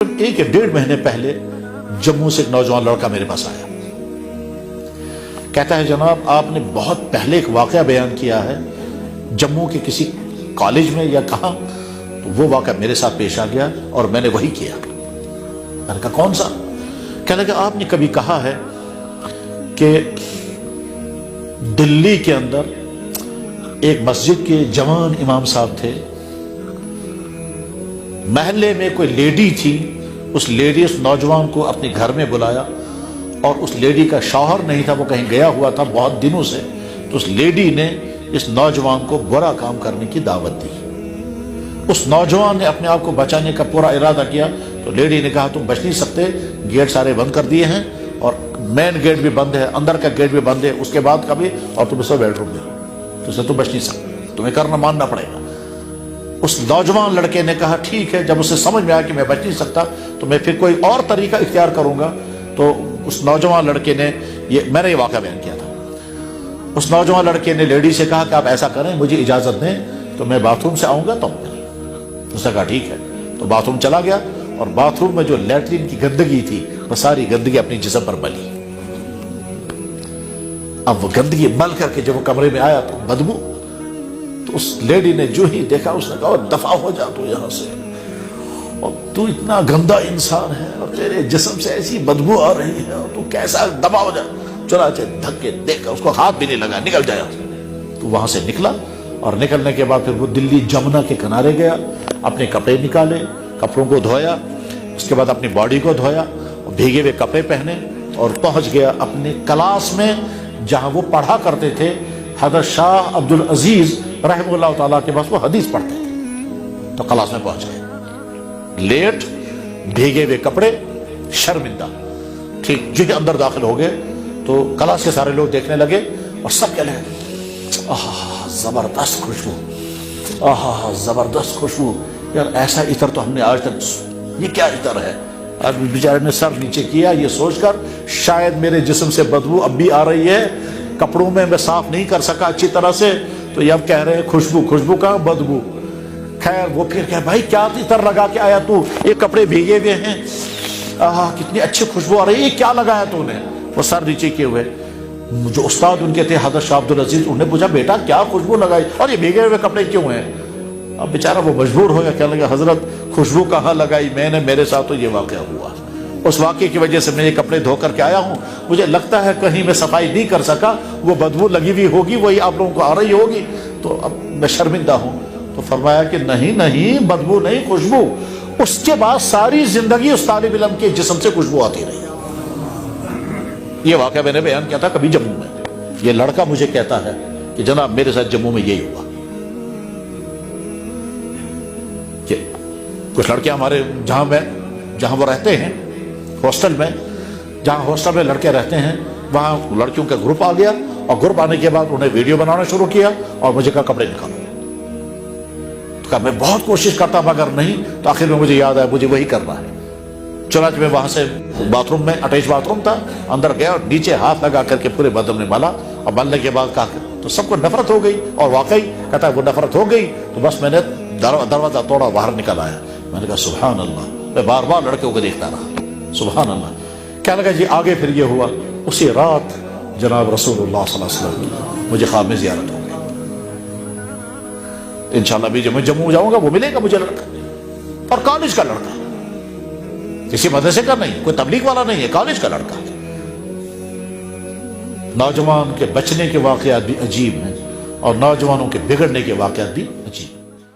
1 या 1.5 महीने पहले जम्मू से एक नौजवान लड़का मेरे पास आया। कहता है जनाब आपने बहुत पहले एक वाकया बयान किया है जम्मू के किसी कॉलेज में या कहाँ, तो वो वाकया मेरे साथ पेश आ गया और मैंने वही किया। मैंने कहा कौन सा? कहने लगा आपने कभी कहा है कि दिल्ली के अंदर एक मस्जिद के जवान इमाम साहब थे, महल्ले में कोई लेडी थी, उस लेडी उस नौजवान को अपने घर में बुलाया और उस लेडी का शौहर नहीं था, वो कहीं गया हुआ था बहुत दिनों से, तो उस लेडी ने इस नौजवान को बुरा काम करने की दावत दी। उस नौजवान ने अपने आप को बचाने का पूरा इरादा किया, तो लेडी ने कहा तुम बच नहीं सकते, गेट सारे बंद कर दिए हैं और मेन गेट भी बंद है, अंदर का गेट भी बंद है, उसके बाद का भी, और तुम इसको बेडरूम में हो, तो इससे तुम बच नहीं सकते, तुम्हें करना मानना पड़ेगा। उस नौजवान लड़के ने कहा ठीक है। जब उसे समझ में आया कि मैं बच नहीं सकता तो मैं फिर कोई और तरीका इख्तियार करूंगा, तो उस नौजवान लड़के ने मैंने ये वाक़या बयान किया था। उस नौजवान लड़के ने लेडी से कहा कि आप ऐसा करें, मुझे इजाजत दें तो मैं बाथरूम से आऊंगा तो उसने कहा ठीक है। तो बाथरूम चला गया और बाथरूम में जो लैट्रिन की गंदगी थी वो सारी गंदगी अपनी जिस्म पर मली। अब वो गंदगी मल करके जब वो कमरे में आया तो बदबू, तो उस लेडी ने जो ही देखा उसने कहा दफा हो जा तू यहां से, और तू इतना गंदा इंसान है और तेरे जिस्म से ऐसी बदबू आ रही है और तू कैसा, दफा हो जा, चला धक्के देकर उसको हाथ भी नहीं लगा, निकल जाए। तो वहां से निकला और निकलने के बाद फिर वो दिल्ली जमुना के किनारे गया, अपने कपड़े निकाले, कपड़ों को धोया, उसके बाद अपनी बॉडी को धोया और भीगे हुए कपड़े पहने और पहुंच गया अपने क्लास में जहां वो पढ़ा करते थे। हज़रत शाह अब्दुल अजीज रहमतुल्लाह ताला के पास वो हदीस पढ़ते थे। तो क्लास में पहुंच गए, लेट, भीगे हुए कपड़े, शर्मिंदा। ठीक जो ही अंदर दाखिल हो गए तो क्लास के सारे लोग देखने लगे और सब कहने लगे आहा जबरदस्त खुशबू, आहा जबरदस्त खुशबू, यार ऐसा इतर तो हमने आज तक, ये क्या इतर है? अब बेचारे ने सर नीचे किया ये सोचकर शायद मेरे जिस्म से बदबू अब भी आ रही है, कपड़ों में मैं साफ नहीं कर सका अच्छी तरह से, तो ये अब कह रहे हैं खुशबू, खुशबू का बदबू। खैर वो फिर कह भाई क्या इतर लगा के आया तू, ये कपड़े भीगे हुए हैं, आहा कितनी अच्छी खुशबू आ रही है, ये क्या लगाया तूने? वो सर नीचे किए हुए जो उस्ताद उनके थे हज़रत शाह अब्दुल अजीज, उन्होंने पूछा बेटा क्या खुशबू लगाई और ये भीगे हुए कपड़े क्यों हैं? अब बेचारा वो मजबूर हो गया, कहने लगा हजरत खुशबू कहाँ लगाई मैंने, मेरे साथ तो ये वाक़या हुआ, उस वाक़े की वजह से मैं ये कपड़े धो करके आया हूँ, मुझे लगता है कहीं मैं सफाई नहीं कर सका, वो बदबू लगी हुई होगी, वही आप लोगों को आ रही होगी, तो अब मैं शर्मिंदा हूँ। तो फरमाया कि नहीं नहीं बदबू नहीं, खुशबू। उसके बाद सारी जिंदगी उस तालिब इल्म के जिस्म से खुशबू आती रही। ये वाक़या मैंने बयान किया था कभी जम्मू में। ये लड़का मुझे कहता है कि जनाब मेरे साथ जम्मू में यही हुआ कि कुछ लड़के हमारे जहां वो रहते हैं हॉस्टल में, जहां हॉस्टल में लड़के रहते हैं वहां लड़कियों का ग्रुप आ गया और ग्रुप आने के बाद उन्हें वीडियो बनाना शुरू किया और मुझे कहा कपड़े निकालो। तो कहा मैं बहुत कोशिश करता मगर नहीं, तो आखिर में मुझे याद आया मुझे वही करना है। चला मैं वहां से बाथरूम में, अटैच बाथरूम था, अंदर गया और नीचे हाथ लगा करके पूरे बदन में मला और मलने के बाद कहा तो सबको नफरत हो गई, और वाकई कहता है वो नफरत हो गई तो बस मैंने दरवाजा तोड़ा, बाहर निकल आया। मैंने कहा सुभान अल्लाह, मैं बार बार लड़के को देखता रहा, सुभान अल्लाह। क्या लगा जी आगे फिर ये हुआ, उसी रात जनाब रसूलुल्लाह सल्लल्लाहु अलैहि वसल्लम मुझे ख्वाब में ज़ियारत हो गई। इंशाअल्लाह भी जब मैं जम्मू जाऊंगा वो मिलेगा मुझे लड़का, और कॉलेज का लड़का, किसी मदरसे का नहीं, कोई तबलीग वाला नहीं है, कॉलेज का लड़का। नौजवान के बचने के वाकयात भी अजीब हैं और नौजवानों के बिगड़ने के वाकयात भी अजीब।